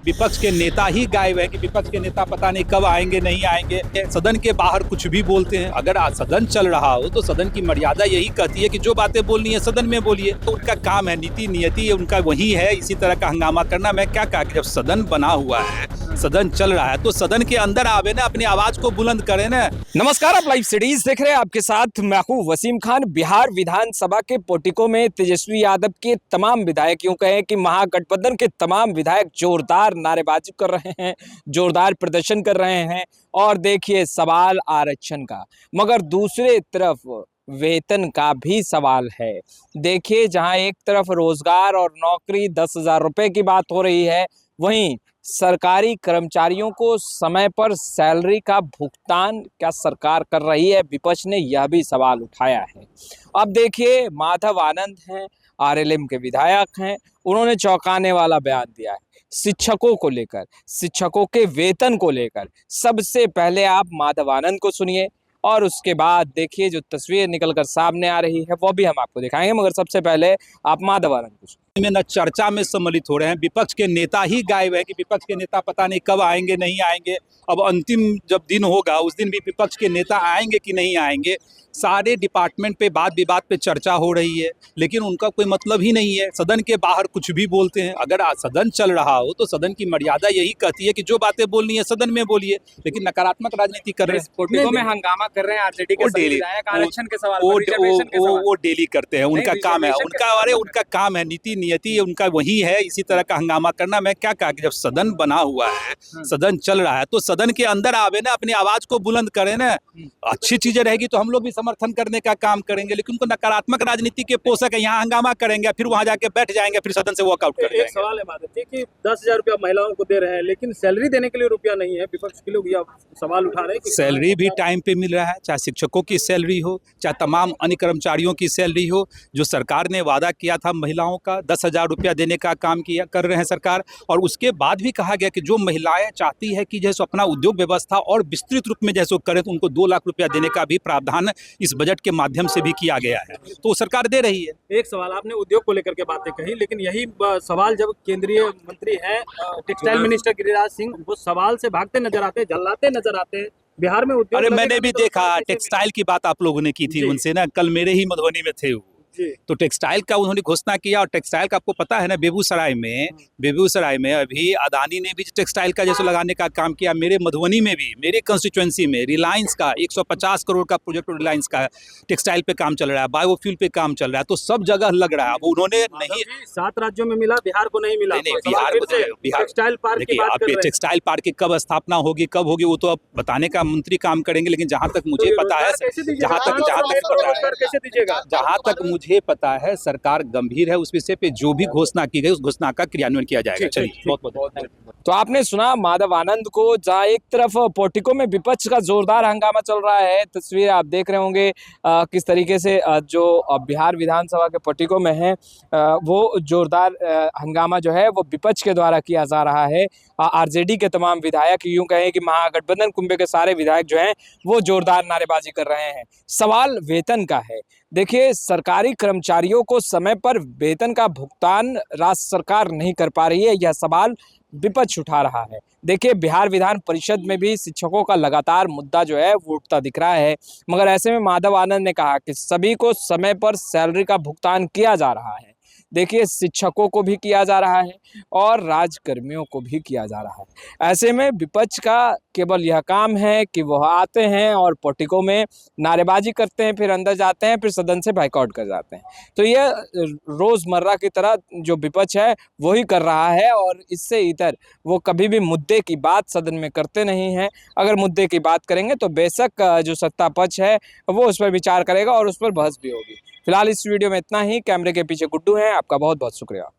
विपक्ष के नेता ही गायब है कि विपक्ष के नेता पता नहीं कब आएंगे नहीं आएंगे। सदन के बाहर कुछ भी बोलते हैं। अगर आज सदन चल रहा हो तो सदन की मर्यादा यही कहती है कि जो बातें बोलनी है सदन में बोलिए। तो उनका काम है, नीति नियति उनका वही है, इसी तरह का हंगामा करना। मैं क्या कहा कि जब सदन बना हुआ है, सदन चल रहा है, तो सदन के अंदर आवे ना, अपनी आवाज को बुलंद करें ना। नमस्कार, आप लाइव सिटीज देख रहे हैं। आपके साथ मैं हूं वसीम खान। बिहार विधानसभा के पोर्टिको में तेजस्वी यादव के तमाम विधायक, यूं कहें कि महागठबंधन के तमाम विधायक जोरदार नारेबाजी कर रहे हैं, जोरदार प्रदर्शन कर रहे हैं। और देखिए, सवाल आरक्षण का, मगर दूसरे तरफ वेतन का भी सवाल है। देखिए, जहां एक तरफ रोजगार और नौकरी 10,000 रुपए की बात हो रही है, वहीं सरकारी कर्मचारियों को समय पर सैलरी का भुगतान क्या सरकार कर रही है? विपक्ष ने यह भी सवाल उठाया है। अब देखिए, माधव आनंद हैं, आरएलएम के विधायक हैं, उन्होंने चौंकाने वाला बयान दिया है शिक्षकों को लेकर, शिक्षकों के वेतन को लेकर। सबसे पहले आप माधव आनंद को सुनिए और उसके बाद देखिए जो तस्वीर निकलकर सामने आ रही है वो भी हम आपको दिखाएंगे, मगर सबसे पहले आप माधव आनंद को सुनिए। में न चर्चा में सम्मिलित हो रहे हैं। विपक्ष के नेता ही गायब है कि विपक्ष के नेता पता नहीं कब आएंगे नहीं आएंगे। अब अंतिम जब दिन होगा उस दिन भी विपक्ष के नेता आएंगे कि नहीं आएंगे। सारे डिपार्टमेंट पे वाद विवाद पे चर्चा हो रही है, लेकिन उनका कोई मतलब ही नहीं है। सदन के बाहर कुछ भी बोलते हैं। अगर आज सदन चल रहा हो तो सदन की मर्यादा यही कहती है कि जो बातें बोलनी है सदन में बोलिए, लेकिन नकारात्मक राजनीति कर रहे हैं। पोर्टिको में हंगामा कर रहे हैं आरजेडी के सभी विधायक आरक्षण के सवाल पर, रिजर्वेशन के सवाल। वो डेली करते हैं, उनका काम है, उनका काम है, नीति नियति उनका वही है, इसी तरह का हंगामा करना। मैं क्या कहा कि जब सदन बना हुआ है, सदन चल रहा है, तो सदन के अंदर आवे ना, अपनी आवाज को बुलंद करें ना। अच्छी चीजें रहेगी तो हम लोग भी समर्थन करने का काम करेंगे, लेकिन उनको नकारात्मक राजनीति के पोषक है। यहाँ हंगामा करेंगे, फिर वहां जाके बैठ जाएंगे, फिर सदन से वॉकआउट कर जाएंगे। एक सवाल है माधव जी कि 10,000 रुपया महिलाओं को दे रहे हैं, लेकिन सैलरी देने के लिए रुपया नहीं है। विपक्ष के लोग यह सवाल उठा रहे हैं कि सैलरी भी टाइम पे मिल रहा है, चाहे शिक्षकों की सैलरी हो, चाहे तमाम अन्य कर्मचारियों की सैलरी हो। जो सरकार ने वादा किया था महिलाओं का 10,000 रुपया देने का काम कर रहे हैं सरकार। और उसके बाद भी कहा गया कि जो महिलाएं चाहती है कि जैसे अपना उद्योग व्यवस्था और विस्तृत रूप में जैसे करें, तो उनको 2 लाख रुपया देने का भी प्रावधान इस बजट के माध्यम से भी किया गया है, तो सरकार दे रही है। एक सवाल आपने उद्योग को लेकर के बातें कही, लेकिन यही सवाल जब केंद्रीय मंत्री है टेक्सटाइल मिनिस्टर गिरिराज सिंह, वो सवाल से भागते नजर आते हैं, झल्लाते नजर आते हैं। बिहार में उद्योग, अरे मैंने भी देखा, टेक्सटाइल की बात आप लोगों ने की थी उनसे ना, कल मेरे ही मधुबनी में थे वो। तो टेक्सटाइल का उन्होंने घोषणा किया। और टेक्सटाइल का आपको पता है ना, बेगूसराय में अभी अदानी ने भी टेक्सटाइल का जैसे लगाने का काम किया। मेरे मधुबनी में भी, मेरे कंस्टिट्यूएंसी में रिलायंस का 150 करोड़ का प्रोजेक्ट रिलायंस का टेक्सटाइल पे काम चल रहा है, बायोफ्यूल पे काम चल रहा है। तो सब जगह लग रहा है। अब उन्होंने नहीं, 7 राज्यों में मिला, बिहार को नहीं मिला। बिहार टेक्सटाइल पार्क की बात कर रहे हैं। टेक्सटाइल पार्क की कब स्थापना होगी, कब होगी, वो तो अब बताने का मंत्री काम करेंगे। लेकिन जहां तक मुझे पता है, जहां तक मुझे पता है, सरकार गंभीर है उस विषय पे। जो भी घोषणा की गई उस घोषणा का क्रियान्वयन किया जाएगा। चलिए, बहुत बहुत। तो आपने सुना माधव आनंद को, जहां एक तरफ पोर्टिको में विपक्ष का जोरदार हंगामा चल रहा है। तस्वीर आप देख रहे होंगे किस तरीके से जो बिहार विधानसभा के पोर्टिको में है, वो जोरदार हंगामा जो है वो विपक्ष के द्वारा किया जा रहा है। आरजेडी के तमाम विधायक, यूं कहें कि महागठबंधन कुंभे के सारे विधायक जो हैं वो जोरदार नारेबाजी कर रहे हैं। सवाल वेतन का है। देखिए, सरकारी कर्मचारियों को समय पर वेतन का भुगतान राज्य सरकार नहीं कर पा रही है, यह सवाल विपक्ष उठा रहा है। देखिए, बिहार विधान परिषद में भी शिक्षकों का लगातार मुद्दा जो है वो उठता दिख रहा है, मगर ऐसे में माधव आनंद ने कहा कि सभी को समय पर सैलरी का भुगतान किया जा रहा है। देखिए, शिक्षकों को भी किया जा रहा है और राजकर्मियों को भी किया जा रहा है। ऐसे में विपक्ष का केवल यह काम है कि वह आते हैं और पोर्टिको में नारेबाजी करते हैं, फिर अंदर जाते हैं, फिर सदन से बाइकआउट कर जाते हैं। तो यह रोज़मर्रा की तरह जो विपक्ष है वही कर रहा है, और इससे इतर वो कभी भी मुद्दे की बात सदन में करते नहीं हैं। अगर मुद्दे की बात करेंगे तो बेशक जो सत्ता पक्ष है वो उस पर विचार करेगा और उस पर बहस भी होगी। फिलहाल इस वीडियो में इतना ही। कैमरे के पीछे गुड्डू हैं, आपका बहुत बहुत शुक्रिया।